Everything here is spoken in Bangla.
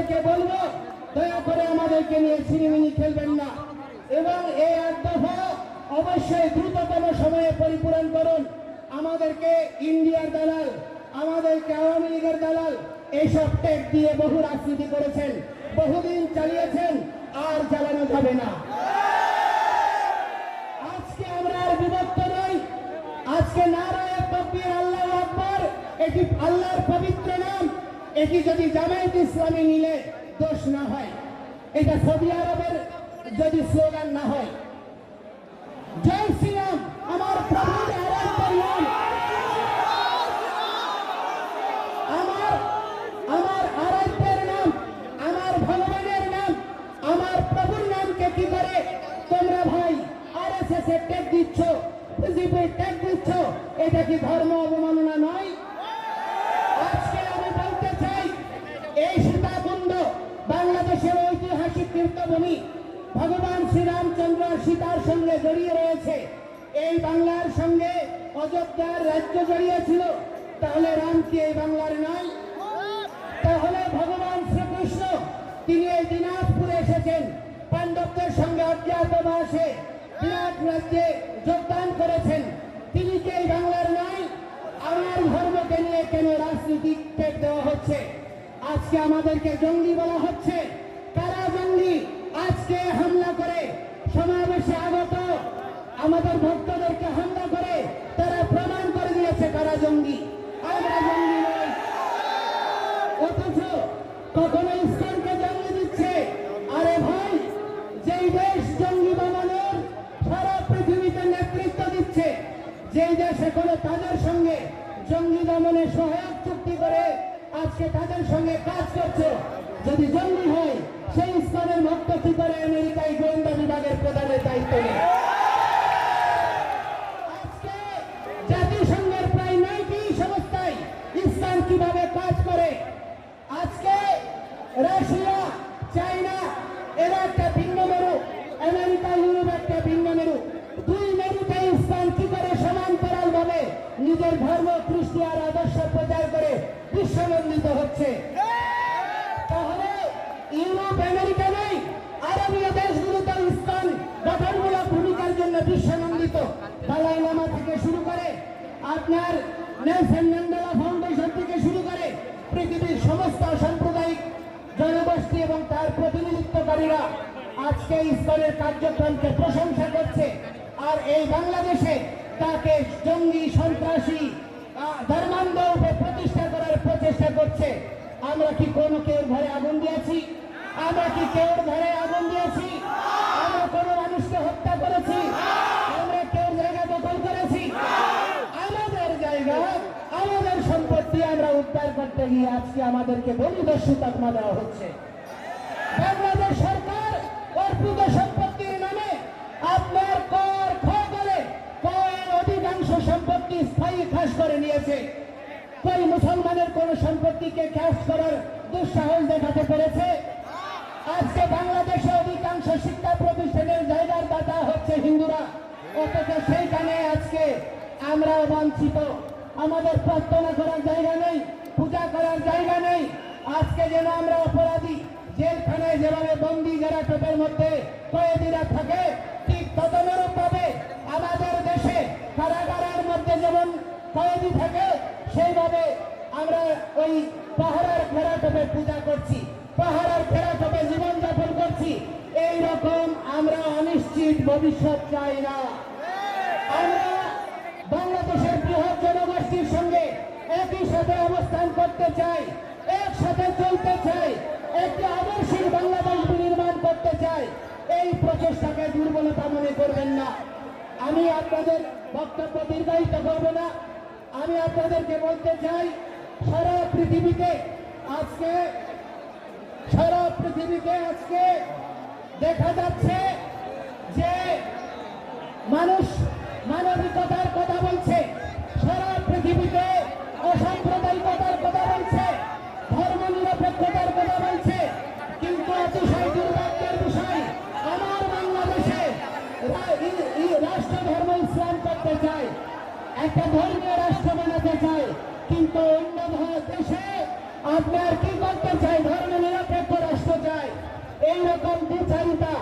বলবো দয়া করে আমাদেরকে নিয়ে ছিনিমিনি খেলবেন না এবং এই এক দফা অবশ্যই দ্রুততম সময়ে পরিপূরণ করুন। আমাদেরকে ইন্ডিয়ার দালাল, আমাদেরকে আওয়ামী লীগের দালাল এইসব টেক দিয়ে বহু রাজনীতি করেছেন, বহুদিন চালিয়েছেন, আর চালানো যাবে না। আজকে আমরা আর বিভক্ত নই। আজকে নারায়ে তাকবীর, আল্লাহু আকবার, এটি আল্লাহর পবিত্র নাম। এটি যদি জামায়াত ইসলামী নিলে দোষ না হয়, এটা সৌদি আরবের যদি স্লোগান না হয়। জয় শ্রীরাম, আমার প্রভুর আরাধ্যের নাম, আমার আরাধ্যের নাম, আমার ভগবানের নাম, আমার প্রভুর নামকে কি করে তোমরা ভাই আরএসএস এর ট্যাগ দিচ্ছ, বিজেপির ট্যাগ দিচ্ছ? এটা কি ধর্ম অবমাননা নয়? আজকে আমি বলতে চাই, এই সীতাকুণ্ড বাংলাদেশের ঐতিহাসিক তীর্থভূমি, ভগবান শ্রীরামচন্দ্র সীতার সঙ্গে জড়িয়ে রয়েছে। এই বাংলার সঙ্গে অযোধ্যার রাজ্য জড়িয়ে ছিল, তাহলে রাম কি এই বাংলার নয়? তাহলে ভগবান শ্রীকৃষ্ণ তিনি এই দিনাজপুরে এসেছেন, পাণ্ডবদের সঙ্গে অজ্ঞাতবাসে বিরাট রাজ্যে যোগদান করেছেন, তিনি কি এই বাংলার নয়? আমার ধর্মকে নিয়ে কেন রাজনীতি টেক দেওয়া হচ্ছে? আজকে আমাদেরকে জঙ্গি বলা হচ্ছে। কারা জঙ্গি? আজকে হামলা করে সমাবেশে আগত আমাদের ভক্তদেরকে হামলা করে তারা প্রমাণ করে দিয়েছে কারা জঙ্গি। আমরা জঙ্গি নই। অথচ কখনো ইসলামকে জঙ্গি দিচ্ছে। আরে ভাই, যেই দেশ জঙ্গি বানানোর সারা পৃথিবীতে নেতৃত্ব দিচ্ছে, যেই দেশ এখনো তাদের সঙ্গে জঙ্গি দমনে সহায়ক চুক্তি করে আজকে তাদের সঙ্গে কাজ করছে, যদি জঙ্গি হয় সেই ইসলামের ভক্ত কি করে আমেরিকায় গোয়েন্দা বিভাগের প্রধানের দায়িত্ব নেয়? আজকে জাতিসংঘের প্রায় ৯টি সংস্থায় ইসলাম কিভাবে কাজ করে? আজকে রাশিয়া, চায়না এরা একটা ভিন্ন মেরু, আমেরিকা, ইউরোপ একটা ভিন্ন মেরু। দুই মেরুতে ইসলাম কি করে সমান্তরাল ভাবে নিজের ধর্ম, কৃষ্টি আর আদর্শ প্রচার করে বিশ্বনন্দিত হচ্ছে? তাহলে ইউরোপ, আমেরিকা নেই, আরবীয় দেশগুলোতে ইসলাম গঠনমূলক ভূমিকার জন্য বিশ্বনন্দিত। দালাই লামা থেকে শুরু করে আপনার নেলসন ম্যান্ডেলা ফাউন্ডেশন থেকে শুরু করে পৃথিবীর সমস্ত সাম্প্রদায়িক জনগোষ্ঠী এবং তার প্রতিনিধিত্বকারীরা আজকে ইসলামের কার্যক্রমকে প্রশংসা করছে। আর এই বাংলাদেশে তাকে জঙ্গি, সন্ত্রাসী, ধর্মান্ধ রূপে প্রতিষ্ঠা করার প্রচেষ্টা করছে। আমরা কি কোনো কেউ ঘরে আগুন দিয়েছি? আমরা কি কেউ ঘরে আগুন দিয়েছি? আমরা কোনো মানুষকে হত্যা করেছি? আমরা কেউ জায়গা দখল করেছি? আমাদের জায়গা, আমাদের সম্পত্তি আমরা উদ্ধার করতে গিয়ে আজকে আমাদেরকে বলিদস্যু তকমা দেওয়া হচ্ছে। বাংলাদেশ সরকার অর্পিত সম্পত্তির নামে আপনার কর ক্ষয় করে কয়ের অধিকাংশ সম্পত্তি স্থায়ী খাস করে নিয়েছে। কোন মুসলমানের কোন সম্পত্তিকে খাস করার দুঃসাহস দেখাতে পেরেছে? আজকে বাংলাদেশে অধিকাংশ শিক্ষা প্রতিষ্ঠানের জায়গার দাতা হচ্ছে হিন্দুরা, অথচ সেইখানে আজকে আমরা বঞ্চিত। আমাদের প্রার্থনা করার জায়গা নেই, পূজা করার জায়গা নেই। আজকে যেন আমরা অপরাধী, জেলখানায় যেভাবে বন্দী যারা টোপের মধ্যে কয়েদিরা থাকে, ঠিক তদনুরূপ ভাবে আমাদের দেশে কারাগারের মধ্যে যেমন কয়েদি থাকে, সেইভাবে আমরা ওই পাহাড়ের ঘেরাটোপে পূজা করছি, পাহাড়ের ঘেরাটোপে জীবনযাপন করছি। এইরকম আমরা অনিশ্চিত ভবিষ্যৎ চাই না। আমরা বাংলাদেশের বৃহৎ জনগোষ্ঠীর সঙ্গে একই সাথে অবস্থান করতে চাই, একসাথে চলতে চাই, একটি আদর্শিক বাংলাদেশ নির্মাণ করতে চাই। এই প্রচেষ্টাকে দুর্বলতা মনে করবেন না। আমি আপনাদের বক্তব্য দীর্ঘায়িত করব না। আমি আপনাদেরকে বলতে চাই, সারা পৃথিবীতে আজকে দেখা যাচ্ছে যে মানুষ মানবিকতার কথা বলছে, সারা পৃথিবীতে অসাম্প্রদায়িকতার কথা বলছে, ধর্ম নিরপেক্ষতার কথা বলছে, কিন্তু অতিশয় দুর্ভাগ্যের বিষয় আমার বাংলাদেশে রাষ্ট্র ধর্ম ইসলাম করতে চায়, একটা ধর্মীয় রাষ্ট্র বানাতে চায়, কিন্তু অন্য দেশে আপনার কি করতে চায়? ধর্ম নিরপেক্ষ এইরকম দ্বিচারিতা